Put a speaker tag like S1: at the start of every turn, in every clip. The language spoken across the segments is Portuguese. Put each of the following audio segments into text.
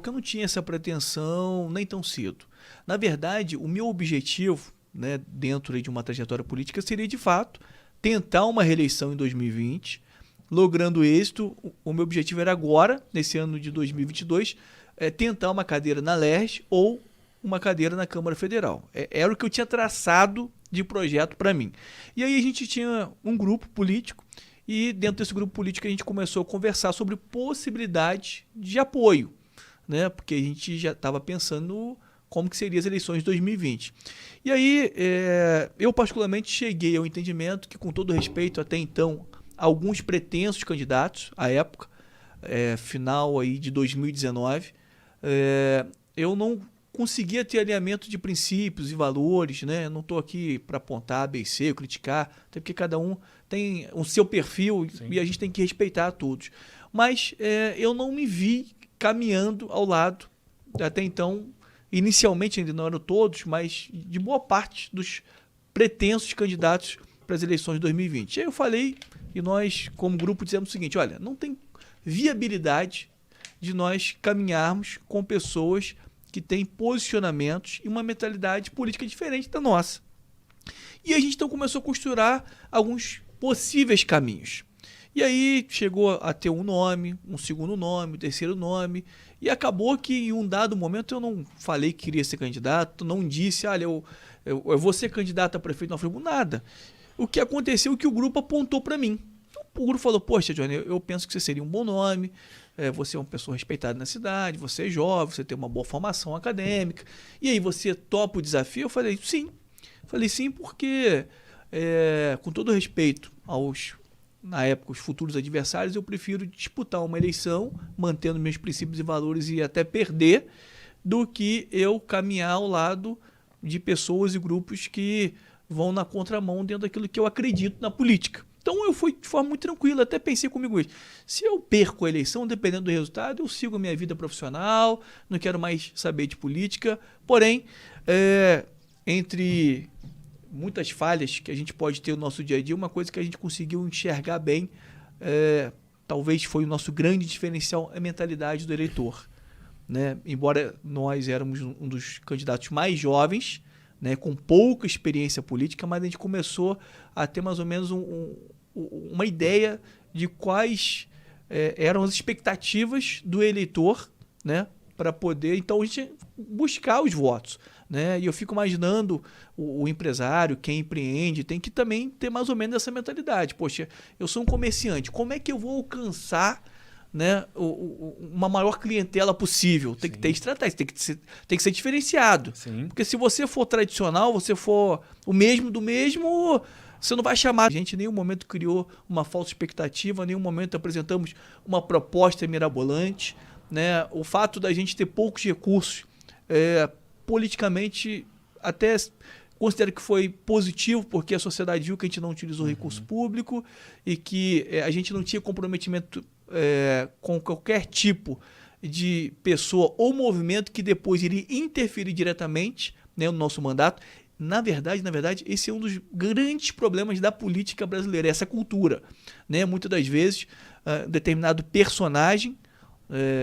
S1: Eu não tinha essa pretensão nem tão cedo. Na verdade, o meu objetivo, né, dentro de uma trajetória política seria, de fato, tentar uma reeleição em 2020. Logrando êxito, o meu objetivo era agora, nesse ano de 2022, tentar uma cadeira na LERJ ou uma cadeira na Câmara Federal. Era o que eu tinha traçado de projeto para mim. E aí a gente tinha um grupo político e dentro desse grupo político a gente começou a conversar sobre possibilidade de apoio, né? Porque a gente já estava pensando como que seriam as eleições de 2020. E aí eu particularmente cheguei ao entendimento que, com todo respeito até então, alguns pretensos candidatos à época, final aí de 2019, eu não conseguia ter alinhamento de princípios e valores, né? Eu não estou aqui para apontar A, B e C, criticar, até porque cada um tem o seu perfil. Sim. E a gente tem que respeitar a todos. Mas eu não me vi caminhando ao lado, até então, inicialmente ainda não eram todos, mas de boa parte dos pretensos candidatos para as eleições de 2020. Aí eu falei, e nós, como grupo, dizemos o seguinte: olha, não tem viabilidade de nós caminharmos com pessoas que têm posicionamentos e uma mentalidade política diferente da nossa. E a gente então começou a costurar alguns possíveis caminhos. E aí chegou a ter um nome, um segundo nome, um terceiro nome, e acabou que em um dado momento eu não falei que queria ser candidato, não disse, olha, eu vou ser candidato a prefeito, não falei nada. O que aconteceu é que o grupo apontou para mim. O grupo falou: poxa, Johnny, eu penso que você seria um bom nome, você é uma pessoa respeitada na cidade, você é jovem, você tem uma boa formação acadêmica, e aí você topa o desafio? Eu falei sim. Falei sim porque, com todo respeito aos, na época, os futuros adversários, eu prefiro disputar uma eleição, mantendo meus princípios e valores e até perder, do que eu caminhar ao lado de pessoas e grupos que vão na contramão dentro daquilo que eu acredito na política. Então eu fui de forma muito tranquila, até pensei comigo isso. Se eu perco a eleição, dependendo do resultado, eu sigo a minha vida profissional, não quero mais saber de política. Porém, entre muitas falhas que a gente pode ter no nosso dia a dia, uma coisa que a gente conseguiu enxergar bem, talvez foi o nosso grande diferencial, a mentalidade do eleitor. Né? Embora nós éramos um dos candidatos mais jovens, né, com pouca experiência política, mas a gente começou a ter mais ou menos uma ideia de quais eram as expectativas do eleitor, né, para poder, então, a gente buscar os votos. Né? E eu fico imaginando o empresário, quem empreende, tem que também ter mais ou menos essa mentalidade. Poxa, eu sou um comerciante, como é que eu vou alcançar, né, uma maior clientela possível? Tem que ter estratégia, tem que ser diferenciado. Sim. Porque se você for tradicional, você for o mesmo do mesmo, você não vai chamar. A gente em nenhum momento criou uma falsa expectativa, em nenhum momento apresentamos uma proposta mirabolante. Né? O fato da gente ter poucos recursos, politicamente, até considero que foi positivo, porque a sociedade viu que a gente não utilizou recurso público e que a gente não tinha comprometimento com qualquer tipo de pessoa ou movimento que depois iria interferir diretamente, né, no nosso mandato. Na verdade, esse é um dos grandes problemas da política brasileira, essa cultura. Né? Muitas das vezes, determinado personagem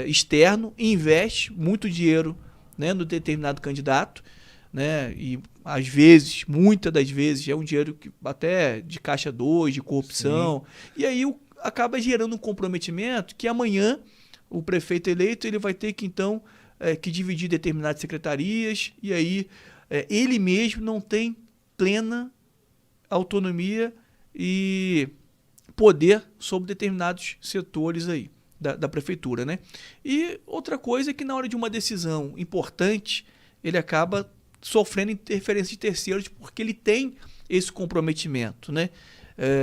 S1: externo investe muito dinheiro, né, no determinado candidato, né, e às vezes, muitas das vezes, é um dinheiro que, até de caixa 2, de corrupção. Sim. E aí acaba gerando um comprometimento que amanhã o prefeito eleito ele vai ter que, então, que dividir determinadas secretarias, e aí ele mesmo não tem plena autonomia e poder sobre determinados setores aí da prefeitura, né? E outra coisa é que na hora de uma decisão importante, ele acaba sofrendo interferência de terceiros porque ele tem esse comprometimento, né?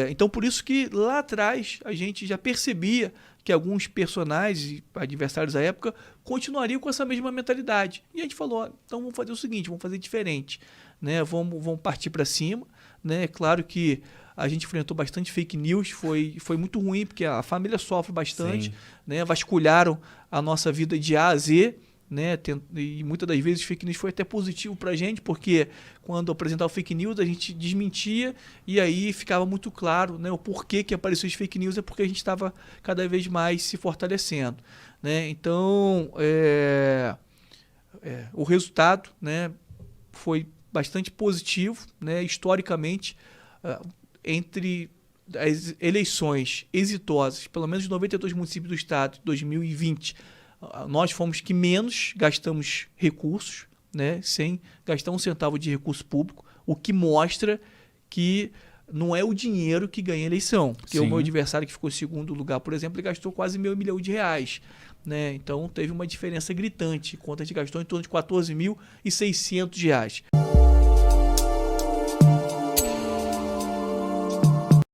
S1: Então, por isso que lá atrás a gente já percebia que alguns personagens e adversários da época continuariam com essa mesma mentalidade. E a gente falou, então vamos fazer o seguinte, vamos fazer diferente, né? Vamos partir para cima, né? Claro que a gente enfrentou bastante fake news, foi muito ruim, porque a família sofre bastante, né? Vasculharam a nossa vida de A a Z, né? E muitas das vezes fake news foi até positivo para a gente, porque quando apresentava fake news a gente desmentia e aí ficava muito claro, né, o porquê que apareceu as fake news, é porque a gente estava cada vez mais se fortalecendo, né? Então, o resultado, né, foi bastante positivo, né, historicamente, entre as eleições exitosas, pelo menos 92 municípios do estado, 2020, nós fomos que menos gastamos recursos, né, sem gastar um centavo de recurso público, o que mostra que não é o dinheiro que ganha a eleição. Porque o meu adversário que ficou em segundo lugar, por exemplo, ele gastou quase R$500 milhões. Né? Então teve uma diferença gritante, enquanto a gente gastou em torno de R$14.600.